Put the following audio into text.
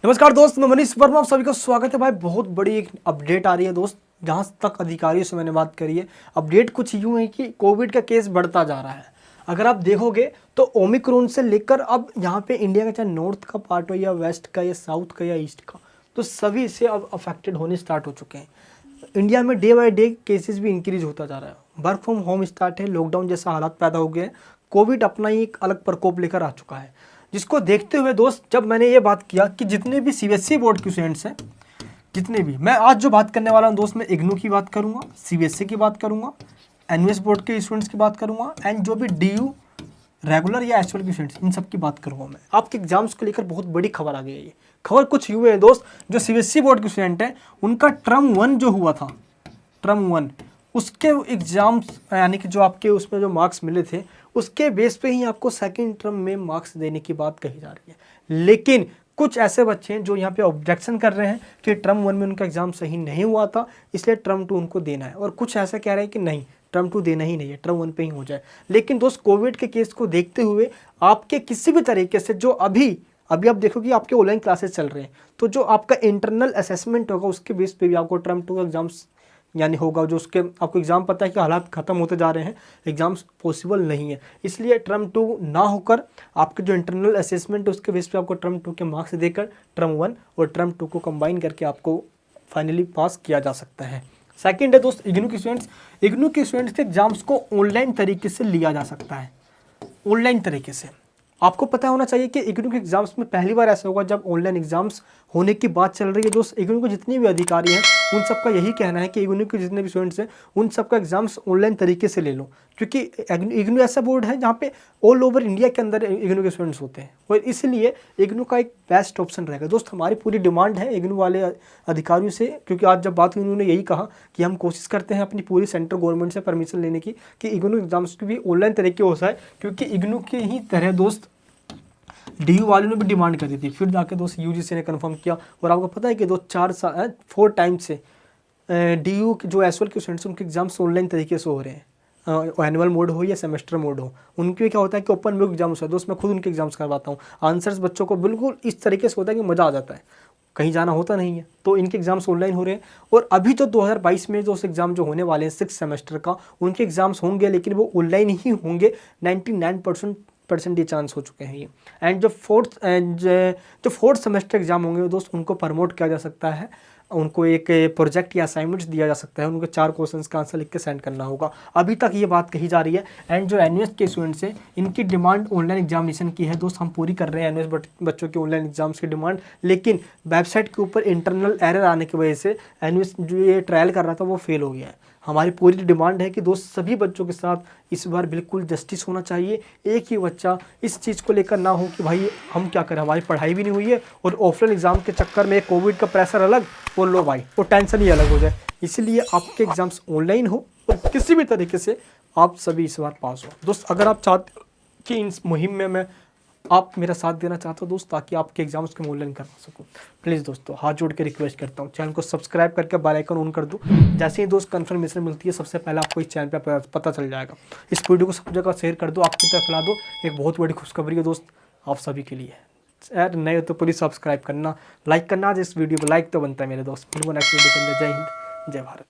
नमस्कार दोस्त, मैं मनीष वर्मा, आप सभी का स्वागत है। भाई बहुत बड़ी एक अपडेट आ रही है दोस्त, जहां तक अधिकारियों से मैंने बात करी है। अपडेट कुछ यूँ है कि कोविड का केस बढ़ता जा रहा है। अगर आप देखोगे तो ओमिक्रॉन से लेकर अब यहाँ पे इंडिया का चाहे नॉर्थ का पार्ट हो या वेस्ट का या साउथ का या ईस्ट का, तो सभी से अब अफेक्टेड होने स्टार्ट हो चुके हैं। इंडिया में डे बाई डे केसेस भी इंक्रीज होता जा रहा है। वर्क फ्रॉम होम स्टार्ट है, लॉकडाउन जैसा हालात पैदा हो गए हैं। कोविड अपना ही एक अलग प्रकोप लेकर आ चुका है, जिसको देखते हुए दोस्त जब मैंने ये बात किया कि जितने भी सीबीएसई बोर्ड के स्टूडेंट्स हैं, जितने भी, मैं आज जो बात करने वाला हूँ दोस्त, मैं इग्नू की बात करूँगा, सीबीएसई की बात करूँगा, एनयूएस बोर्ड के स्टूडेंट्स की बात करूँगा, एंड जो भी डीयू रेगुलर या एचएल के स्टूडेंट्स, इन सब की बात करूँगा। मैं आपके एग्जाम्स को लेकर बहुत बड़ी खबर आ गई है। ये खबर कुछ यूँ है दोस्त, जो सीबीएसई बोर्ड के स्टूडेंट हैं उनका टर्म 1 जो हुआ था, टर्म 1 उसके एग्जाम्स यानी कि जो आपके उसमें जो मार्क्स मिले थे उसके बेस पे ही आपको सेकंड टर्म में मार्क्स देने की बात कही जा रही है। लेकिन कुछ ऐसे बच्चे हैं जो यहाँ पे ऑब्जेक्शन कर रहे हैं कि टर्म 1 में उनका एग्जाम सही नहीं हुआ था, इसलिए टर्म 2 उनको देना है, और कुछ ऐसा कह रहे हैं कि नहीं, टर्म 2 देना ही नहीं है, टर्म 1 पे ही हो जाए। लेकिन दोस्त कोविड के केस को देखते हुए आपके किसी भी तरीके से जो अभी आप देखो कि आपके ऑनलाइन क्लासेस चल रहे हैं, तो जो आपका इंटरनल असेसमेंट होगा उसके बेस पे भी आपको टर्म 2 एग्जाम्स यानी होगा, जो उसके आपको एग्ज़ाम पता है कि हालात ख़त्म होते जा रहे हैं, एग्ज़ाम्स पॉसिबल नहीं है, इसलिए टर्म 2 ना होकर आपके जो इंटरनल असेसमेंट है उसके बेस पे आपको टर्म 2 के मार्क्स देकर टर्म 1 और टर्म 2 को कंबाइन करके आपको फाइनली पास किया जा सकता है। सेकंड है दोस्त इग्नू के स्टूडेंट्स। इग्नू के स्टूडेंट्स के एग्जाम्स को ऑनलाइन तरीके से लिया जा सकता है। ऑनलाइन तरीके से आपको पता होना चाहिए कि इग्नू के एग्जाम्स में पहली बार ऐसा होगा जब ऑनलाइन एग्जाम्स होने की बात चल रही है। दोस्त इग्नू के जितने भी अधिकारी हैं उन सबका यही कहना है कि इग्नू के जितने भी स्टूडेंट्स हैं उन सबका एग्जाम्स ऑनलाइन तरीके से ले लो, क्योंकि इग्नू ऐसा बोर्ड है जहाँ पे ऑल ओवर इंडिया के अंदर इग्नू के स्टूडेंट्स होते हैं, और इसलिए इग्नू का एक बेस्ट ऑप्शन रहेगा। दोस्त हमारी पूरी डिमांड है इग्नू वाले अधिकारियों से, क्योंकि आज जब बात हुई उन्होंने यही कहा कि हम कोशिश करते हैं अपनी पूरी सेंट्रल गवर्नमेंट से परमिशन लेने की कि इग्नू एग्जाम्स की भी ऑनलाइन तरीके हो जाए, क्योंकि इग्नू की ही तरह दोस्त डीयू वालों ने भी डिमांड करी थी, फिर जाके दोस्त यूजीसी ने कंफर्म किया। और आपको पता है कि 4 टाइम से डीयू जो एसएल के स्टूडेंट्स उनके एग्जाम्स ऑनलाइन तरीके से हो रहे हैं, एनुअल मोड हो या सेमेस्टर मोड हो। उनके क्या होता है कि ओपन बुक एग्जाम्स होता है दोस्त, मैं खुद उनके एग्जाम्स करवाता हूँ। आंसर्स बच्चों को बिल्कुल इस तरीके से होता है कि मज़ा आ जाता है, कहीं जाना होता नहीं है, तो इनके एग्जाम्स ऑनलाइन हो रहे हैं। और अभी जो 2022 में जो एग्ज़ाम जो होने वाले हैं 6 सेमेस्टर का, उनके एग्जाम्स होंगे, लेकिन वो ऑनलाइन ही होंगे। 99% ये चांस हो चुके हैं ये। एंड जो फोर्थ सेमेस्टर एग्जाम होंगे दोस्त, उनको प्रमोट किया जा सकता है, उनको एक प्रोजेक्ट या असाइनमेंट्स दिया जा सकता है, उनको 4 क्वेश्चंस का आंसर लिख के सेंड करना होगा। अभी तक ये बात कही जा रही है। एंड जो एनयूएस के स्टूडेंट्स हैं इनकी डिमांड ऑनलाइन एग्जामिनेशन की है दोस्त, हम पूरी कर रहे हैं एनयूएस बच्चों के ऑनलाइन एग्जाम्स की डिमांड। लेकिन वेबसाइट के ऊपर इंटरनल एरर आने की वजह से एनयूएस जो ये ट्रायल कर रहा था वो फेल हो गया है। हमारी पूरी डिमांड है कि दोस्त सभी बच्चों के साथ इस बार बिल्कुल जस्टिस होना चाहिए। एक ही बच्चा इस चीज़ को लेकर ना हो कि भाई हम क्या करें, हमारी पढ़ाई भी नहीं हुई है और ऑफलाइन एग्जाम के चक्कर में कोविड का प्रेशर अलग और लो भाई वो टेंशन ही अलग हो जाए। इसलिए आपके एग्जाम्स ऑनलाइन हो और किसी भी तरीके से आप सभी इस बार पास हो। दोस्त अगर आप चाहते हो कि इस मुहिम में आप मेरा साथ देना चाहते हो दोस्त, ताकि आपके एग्जाम्स को ऑनलाइन करवा सकूँ, प्लीज़ दोस्तों हाथ जोड़ के रिक्वेस्ट करता हूँ, चैनल को सब्सक्राइब करके बेल आइकन ऑन कर दो। जैसे ही दोस्त कंफर्मेशन मिलती है सबसे पहले आपको इस चैनल पे पता चल जाएगा। इस वीडियो को सब जगह शेयर कर दो, आपकी तरफ फैला दो। एक बहुत बड़ी खुशखबरी है दोस्त आप सभी के लिए। यार नए तो प्लीज़ सब्सक्राइब करना, लाइक करना। आज इस वीडियो को लाइक तो बनता है मेरे दोस्त। फिर वो नेक्स्ट वीडियो के अंदर। जय हिंद, जय भारत।